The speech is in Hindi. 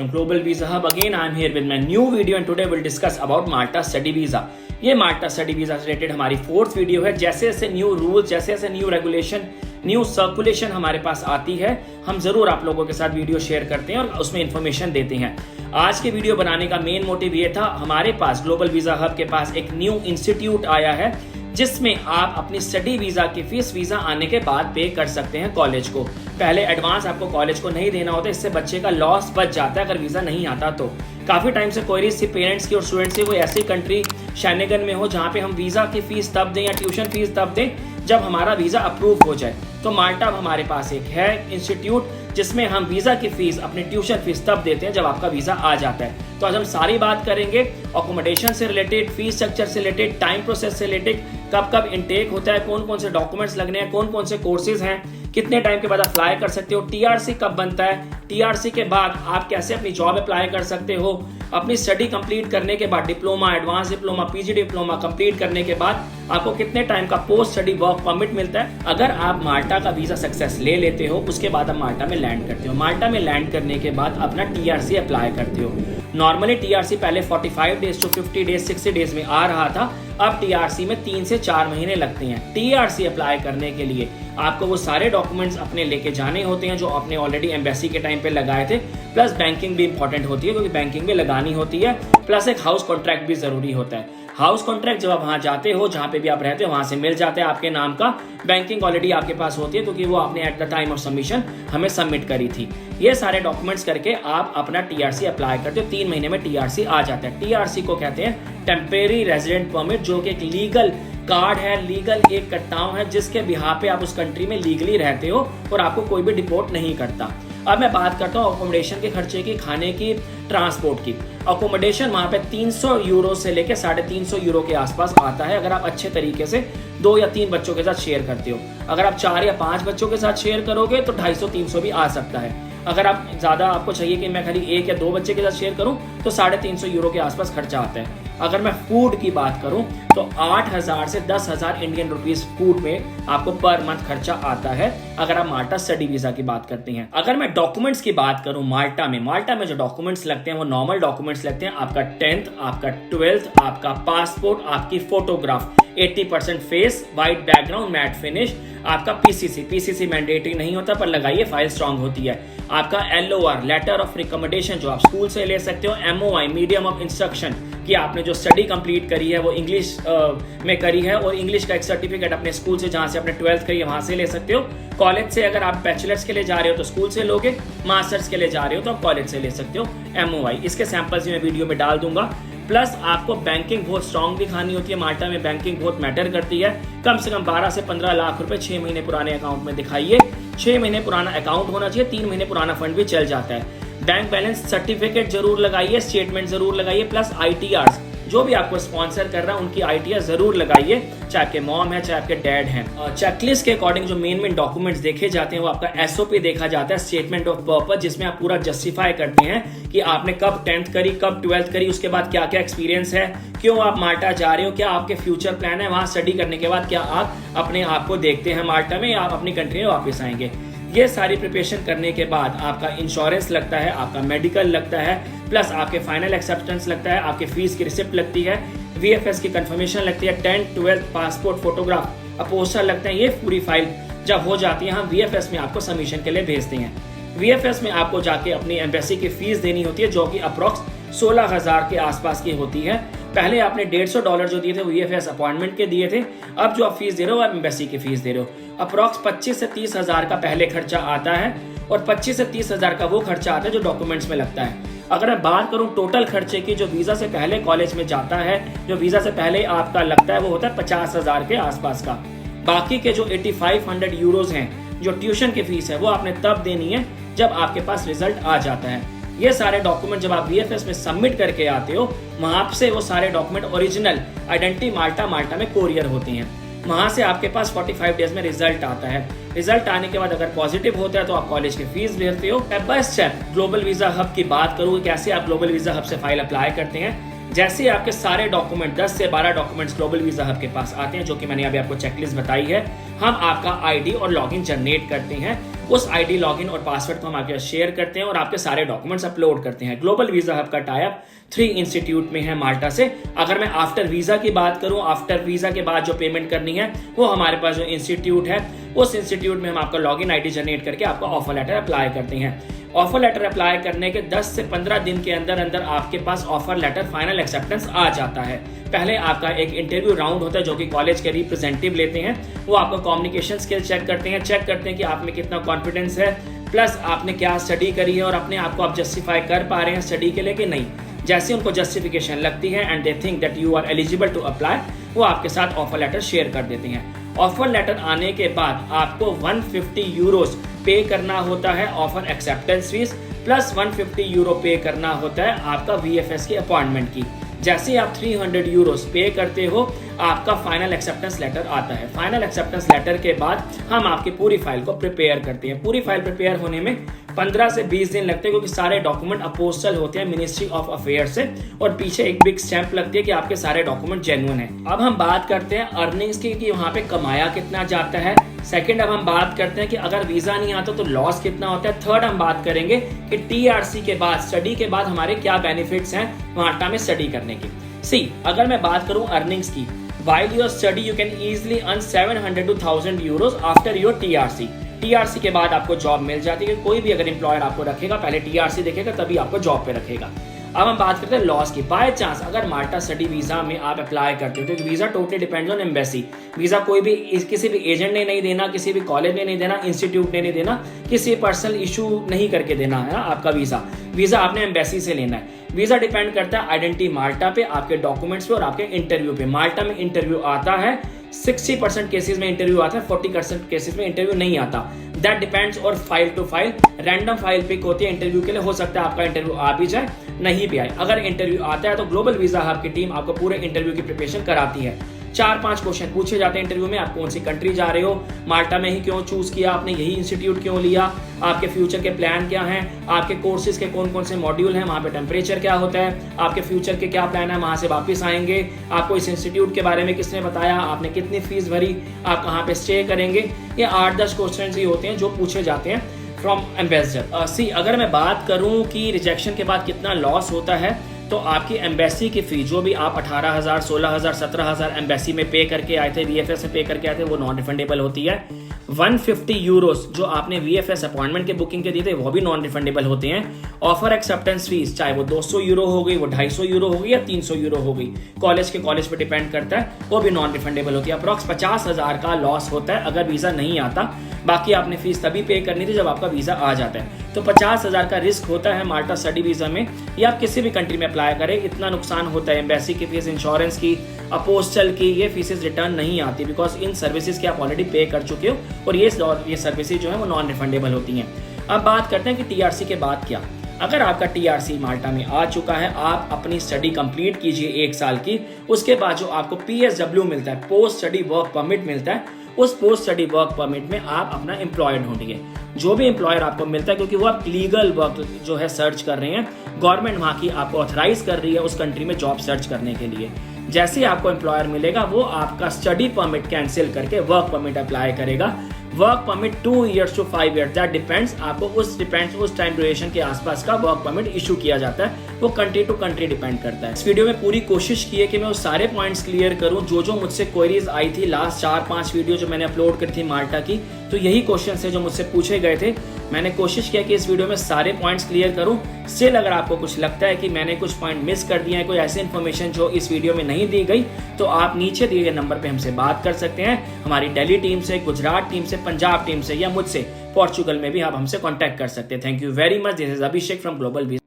From Global Visa Hub again, I am here with my new video and today we'll discuss about Malta Study Visa. ये माल्टा स्टडी वीजा से रिलेटेड हमारी 4th वीडियो है। जैसे जैसे न्यू रूल्स, जैसे जैसे न्यू रेगुलेशन, न्यू सर्कुलेशन हमारे पास आती है, हम जरूर आप लोगों के साथ वीडियो शेयर करते हैं और उसमें इन्फॉर्मेशन देते हैं। आज के वीडियो बनाने का मेन मोटिव ये था, हमारे पास ग्लोबल वीजा हब के पास एक न्यू इंस्टीट्यूट आया है जिसमें आप अपनी स्टडी वीजा की फीस वीजा आने के बाद पे कर सकते हैं कॉलेज को। पहले एडवांस आपको कॉलेज को नहीं देना होता, इससे बच्चे का लॉस बच जाता है अगर वीजा नहीं आता तो। काफी टाइम से क्वेरीज थी पेरेंट्स की और स्टूडेंट्स की, कोई ऐसी कंट्री शेनेगन में हो जहाँ पे हम वीजा की फीस तब दें या ट्यूशन फीस तब दें जब हमारा वीजा अप्रूव हो जाए। तो माल्टा हमारे पास एक है इंस्टीट्यूट जिसमें हम वीजा की फीस, अपनी ट्यूशन फीस तब देते हैं जब आपका वीजा आ जाता है। तो आज हम सारी बात करेंगे अकोमोडेशन से रिलेटेड, फीस स्ट्रक्चर से रिलेटेड, टाइम प्रोसेस से रिलेटेड, कब कब इनटेक होता है, कौन कौन से डॉक्यूमेंट्स लगने हैं, कौन कौन से कोर्सेज हैं, कितने टाइम के बाद अप्लाई कर सकते हो, टीआरसी कब बनता है, टीआरसी के बाद आप कैसे अपनी जॉब अप्लाई कर सकते हो, अपनी स्टडी कंप्लीट करने के बाद diploma, advance diploma, PG diploma complete करने के बाद आपको कितने टाइम का पोस्ट स्टडी वर्क परमिट मिलता है। अगर आप माल्टा का वीजा सक्सेस ले लेते हो उसके बाद आप माल्टा में लैंड करते हो। माल्टा में लैंड करने के बाद अपना टीआरसी अप्लाई करते हो। नॉर्मली टीआरसी पहले 45 डेज टू 50 डेज 60 डेज में आ रहा था, अब टीआरसी में 3 से 4 महीने लगते हैं। टीआरसी अप्लाई करने के लिए आपको वो सारे डॉक्यूमेंट्स अपने लेके जाने होते हैं जो आपने ऑलरेडी एम्बेसी के टाइम पे लगाए थे, प्लस बैंकिंग भी इंपॉर्टेंट होती है क्योंकि बैंकिंग भी लगानी होती है, प्लस एक हाउस कॉन्ट्रैक्ट भी जरूरी होता है। हाउस कॉन्ट्रैक्ट जब आप वहां जाते हो, जहां पे भी आप रहते हो वहां से मिल जाता है आपके नाम का। बैंकिंग ऑलरेडी आपके पास होती है क्योंकि वो आपने at the time of submission हमें सबमिट करी थी। ये सारे डॉक्यूमेंट्स करके आप अपना टीआरसी अप्लाई करते हो, 3 महीने में टीआरसी आ जाता है। टीआरसी को कहते हैं टेम्परेरी रेजिडेंट परमिट, जो कि एक लीगल कार्ड है, लीगल एक कट्टाव है जिसके बिहार पे आप उस कंट्री में लीगली रहते हो और आपको कोई भी डिपोर्ट नहीं करता। अब मैं बात करता हूँ अकोमोडेशन के खर्चे की, खाने की, ट्रांसपोर्ट की। अकोमोडेशन वहाँ पे 300 यूरो से लेकर 350 यूरो के आसपास आता है अगर आप अच्छे तरीके से 2 या 3 बच्चों के साथ शेयर करते हो। अगर आप 4 या 5 बच्चों के साथ शेयर करोगे तो 250-300 भी आ सकता है। अगर आप ज़्यादा आपको चाहिए कि मैं खाली 1 या 2 बच्चे के साथ शेयर करूं तो 350 यूरो के आसपास खर्चा आता है। अगर मैं फूड की बात करूं तो 8,000 से 10,000 इंडियन रुपीस फूड में आपको पर मंथ खर्चा आता है अगर आप माल्टा स्टडी वीजा की बात करते हैं। अगर मैं डॉक्यूमेंट्स की बात करूं, माल्टा में जो डॉक्यूमेंट्स लगते हैं वो नॉर्मल डॉक्यूमेंट्स लगते हैं। आपका 10th, आपका 12th, आपका पासपोर्ट, आपकी photograph, 80% face, white background, matte finish, आपका पीसीसी मैंडेटरी नहीं होता पर लगाइए, फाइल स्ट्रांग होती है। आपका एलओआर, लेटर ऑफ रिकमेंडेशन, जो आप स्कूल से ले सकते हो। एमओआई, मीडियम ऑफ इंस्ट्रक्शन, कि आपने जो स्टडी कंप्लीट करी है वो इंग्लिश में करी है और इंग्लिश का एक सर्टिफिकेट अपने स्कूल से जहां से आपने 12th करी है वहां से ले सकते हो। कॉलेज से अगर आप बैचलर्स के लिए जा रहे हो तो स्कूल से लोगे, मास्टर्स के लिए जा रहे हो तो आप कॉलेज से ले सकते हो। एमओआई, इसके सैंपल्स भी मैं वीडियो में डाल दूंगा। प्लस आपको बैंकिंग बहुत स्ट्रांग दिखानी होती है। माल्टा में बैंकिंग बहुत मैटर करती है। कम से कम 12 से 15 लाख रुपए 6 महीने पुराने अकाउंट में दिखाइए। 6 महीने पुराना अकाउंट होना चाहिए, 3 महीने पुराना फंड भी चल जाता है। बैंक बैलेंस सर्टिफिकेट जरूर लगाइए, स्टेटमेंट जरूर लगाइए, प्लस आईटीआर, जो भी आपको स्पॉन्सर कर रहा है उनकी आईटीआर जरूर लगाइए, चाहे आपके मॉम है चाहे आपके डैड हैं। चेकलिस्ट के अकॉर्डिंग जो मेन डॉक्यूमेंट्स देखे जाते हैं वो आपका एसओपी देखा जाता है, स्टेटमेंट ऑफ पर्पस, जिसमें आप पूरा जस्टिफाई करते हैं कि आपने कब 10th करी, कब 12th करी, उसके बाद क्या क्या एक्सपीरियंस है, क्यों आप माल्टा जा रहे हो, क्या आपके फ्यूचर प्लान है, वहां स्टडी करने के बाद क्या आप अपने आप को देखते हैं माल्टा में या आप अपनी कंट्री में वापस आएंगे। ये सारी प्रिपरेशन करने के बाद आपका इंश्योरेंस लगता है, आपका मेडिकल लगता है, प्लस आपके फाइनल एक्सेप्टेंस लगता है, आपके फीस की रिसिप्ट लगती है, वीएफएस की कंफर्मेशन लगती है, 10th, 12th, पासपोर्ट, फोटोग्राफ, अपोस्टर लगते हैं। ये पूरी फाइल जब हो जाती है हम वीएफएस में आपको सबमिशन के लिए भेजते हैं। वीएफएस में आपको जाके अपनी एम्बेसी की फीस देनी होती है जो कि अप्रॉक्स 16,000 के आसपास की होती है। पहले आपने $150 जो दिए थे वो वीएफएस अपॉइंटमेंट के दिए थे, अब जो आप फीस दे रहे हो आप एम्बेसी की फीस दे रहे हो। अप्रॉक्स 25 से 30,000 का पहले खर्चा आता है और 25 से 30,000 का वो खर्चा आता है जो डॉक्यूमेंट्स में लगता है। अगर मैं बात करूं टोटल खर्चे की, जो वीजा से पहले कॉलेज में जाता है, जो वीजा से पहले आपका लगता है वो होता है 50,000 के आसपास का। बाकी के जो 8500 यूरोज हैं जो ट्यूशन की फीस है वो आपने तब देनी है जब आपके पास रिजल्ट आ जाता है। ये सारे डॉक्यूमेंट जब आप वीएफएस में सबमिट करके आते हो वहां से वो सारे डॉक्यूमेंट ओरिजिनल आइडेंटिटी माल्टा में कोरियर होते हैं। वहां से आपके पास 45 डेज में रिजल्ट आता है। रिजल्ट आने के बाद अगर पॉजिटिव होता है तो आप कॉलेज की फीस भरते हो। Step by step global visa hub की बात करूँ कैसे आप ग्लोबल वीजा हब से फाइल अप्लाई करते हैं। जैसे आपके सारे डॉक्यूमेंट 10 से 12 डॉक्यूमेंट्स ग्लोबल वीजा हब के पास आते हैं, जो कि मैंने अभी आपको चेकलिस्ट बताई है, हम आपका आईडी और लॉगिन जनरेट करते हैं। उस आईडी, लॉगिन और पासवर्ड को हम आपके साथ शेयर करते हैं और आपके सारे डॉक्यूमेंट्स अपलोड करते हैं। ग्लोबल वीजा हब का टाई अप 3 इंस्टीट्यूट में है माल्टा से। अगर मैं आफ्टर वीजा की बात करूं, आफ्टर वीजा के बाद जो पेमेंट करनी है वो हमारे पास जो इंस्टीट्यूट है, उस इंस्टीट्यूट में हम आपका लॉगिन आईडी जनरेट करके आपका ऑफर लेटर अप्लाई करते हैं। ऑफर लेटर अप्लाई करने के 10 से 15 दिन के अंदर अंदर आपके पास ऑफर लेटर फाइनल एक्सेप्टेंस आ जाता है। पहले आपका एक इंटरव्यू राउंड होता है जो कि कॉलेज के रिप्रेजेंटेटिव लेते हैं। वो आपका कम्युनिकेशन स्किल चेक करते हैं कि आप में कितना कॉन्फिडेंस है, प्लस आपने क्या स्टडी करी है और अपने आप को आप जस्टिफाई कर पा रहे हैं स्टडी के लिए कि नहीं। जैसे उनको जस्टिफिकेशन लगती है and they think that you are eligible to apply, वो आपके साथ ऑफर लेटर शेयर कर देते हैं। ऑफर लेटर आने के बाद आपको 150 यूरोस पे करना होता है offer acceptance fees, plus 150 euro पे करना होता है आपका VFS की अपॉइंटमेंट की। जैसे आप 300 यूरोस पे करते हो, आपका फाइनल एक्सेप्टेंस लेटर आता है। फाइनल एक्सेप्टेंस लेटर के बाद हम आपकी पूरी फाइल को प्रिपेयर करते हैं। पूरी फाइल प्रिपेयर होने में 15 से 20 दिन लगते हैं, क्योंकि सारे डॉक्यूमेंट अपोस्टल होते हैं मिनिस्ट्री ऑफ अफेयर्स से, और पीछे एक बिग स्टैंप लगती है कि आपके सारे डॉक्यूमेंट जेन्युइन है। अब हम बात करते हैं अर्निंग्स की कि वहां पे कमाया कितना जाता है। सेकंड, अब हम बात करते हैं कि अगर वीजा नहीं आता तो लॉस कितना होता है। थर्ड, हम बात करेंगे कि TRC के बाद, स्टडी के बाद हमारे क्या बेनिफिट्स हैं माल्टा में स्टडी करने की। अगर मैं बात करूं अर्निंग्स की, while your study you can easily earn 700 to 1000 euros after your TRC के बाद आपको जॉब मिल जाती है। कोई भी अगर एम्प्लॉयर आपको रखेगा, पहले TRC देखेगा तभी आपको जॉब पे रखेगा। अब हम बात करते हैं लॉस की। बाय चांस अगर माल्टा स्टडी वीजा में आप अप्लाई करते हो तो visa totally depends on embassy. Visa कोई भी किसी भी एजेंट ने नहीं देना, किसी भी कॉलेज ने नहीं देना, इंस्टीट्यूट ने नहीं देना, किसी पर्सनल इशू नहीं करके देना है ना आपका वीजा आपने एम्बेसी से लेना है। वीजा डिपेंड करता है आइडेंटिटी माल्टा पे, आपके डॉक्यूमेंट्स पे और आपके इंटरव्यू पे। माल्टा में इंटरव्यू आता है, 60% केसेस में इंटरव्यू आता है, 40% केसेस में इंटरव्यू नहीं आता। दैट डिपेंड्स और file to file, random file pick होती है इंटरव्यू के लिए। हो सकता है आपका इंटरव्यू आ भी जाए, नहीं भी आए। अगर इंटरव्यू आता है तो ग्लोबल वीजा हब की टीम आपको पूरे इंटरव्यू की प्रिपरेशन कराती है। 4-5 क्वेश्चन पूछे जाते हैं इंटरव्यू में। आप कौन सी कंट्री जा रहे हो, माल्टा में ही क्यों चूज किया आपने, यही इंस्टीट्यूट क्यों लिया, आपके फ्यूचर के प्लान क्या हैं, आपके कोर्सेज के कौन कौन से मॉड्यूल हैं, वहाँ पे टेम्परेचर क्या होता है, आपके फ्यूचर के क्या प्लान है, वहाँ से वापस आएंगे, आपको इस इंस्टीट्यूट के बारे में किसने बताया, आपने कितनी फीस भरी, आप कहाँ पे स्टे करेंगे। ये 8-10 क्वेश्चन ही होते हैं जो पूछे जाते हैं फ्रॉम एम्बेसडर। अगर मैं बात करूं कि रिजेक्शन के बाद कितना लॉस होता है, तो आपकी एम्बेसी की फी जो भी आप 18,000, 16,000, 17,000 एम्बेसी में पे करके आए थे, VFS में पे करके आए थे, वो नॉन रिफंडेबल होती है। 150 यूरोस जो आपने VFS अपॉइंटमेंट के बुकिंग के दिए थे वो भी नॉन रिफंडेबल होते हैं। ऑफर एक्सेप्टेंस फीस चाहे वो 200 यूरो हो गई, वो 250 यूरो हो गई या 300 यूरो हो गई, कॉलेज पे डिपेंड करता है, वो भी नॉन रिफंडेबल होती है। अप्रॉक्स 50,000 का लॉस होता है अगर वीजा नहीं आता। बाकी आपने फीस तभी पे करनी थी जब आपका वीजा आ जाता है। तो 50,000 का रिस्क होता है माल्टा स्टडी वीजा में, या आप किसी भी कंट्री में अप्लाई करें, इतना नुकसान होता है। एम्बेसी की फीस, इंश्योरेंस की, अपोस्टल की, ये फीसेस रिटर्न नहीं आती, बिकॉज इन सर्विसेज के आप ऑलरेडी पे कर चुके हो और ये सर्विसेज जो है वो नॉन रिफंडेबल होती हैं। अब बात करते हैं कि TRC के बाद क्या। अगर आपका TRC माल्टा में आ चुका है, आप अपनी स्टडी कंप्लीट कीजिए 1 साल की। उसके बाद जो आपको PSW मिलता है, पोस्ट स्टडी वर्क परमिट मिलता है, उस पोस्ट स्टडी वर्क परमिट में आप अपना एम्प्लॉयर ढूंढिए। जो भी एम्प्लॉयर आपको मिलता है, क्योंकि वो आप लीगल वर्क जो है सर्च कर रहे हैं, गवर्नमेंट वहाँ की आपको ऑथराइज कर रही है उस कंट्री में जॉब सर्च करने के लिए। जैसे आपको एम्प्लॉयर मिलेगा, वो आपका स्टडी परमिट कैंसिल करके वर्क परमिट अप्लाई करेगा। Work permit 2 years to 5 years, that depends, आपको उस टाइम ड्यूरेशन के आसपास का वर्क परमिट इशू किया जाता है। वो कंट्री टू कंट्री डिपेंड करता है। इस वीडियो में पूरी कोशिश की है कि मैं वो सारे पॉइंट्स क्लियर करूं जो मुझसे क्वेरीज आई थी लास्ट 4-5 वीडियो जो मैंने अपलोड करी थी माल्टा की। तो यही क्वेश्चन है जो मुझसे पूछे गए थे। मैंने कोशिश किया कि इस वीडियो में सारे पॉइंट्स क्लियर करूं। स्टिल अगर आपको कुछ लगता है कि मैंने कुछ पॉइंट मिस कर दिया है, कोई ऐसी इन्फॉर्मेशन जो इस वीडियो में नहीं दी गई, तो आप नीचे दिए गए नंबर पे हमसे बात कर सकते हैं। हमारी दिल्ली टीम से, गुजरात टीम से, पंजाब टीम से, या मुझसे पोर्चुगल में भी आप हमसे कांटेक्ट कर सकते हैं। Thank you very much. This is Abhishek from global visa.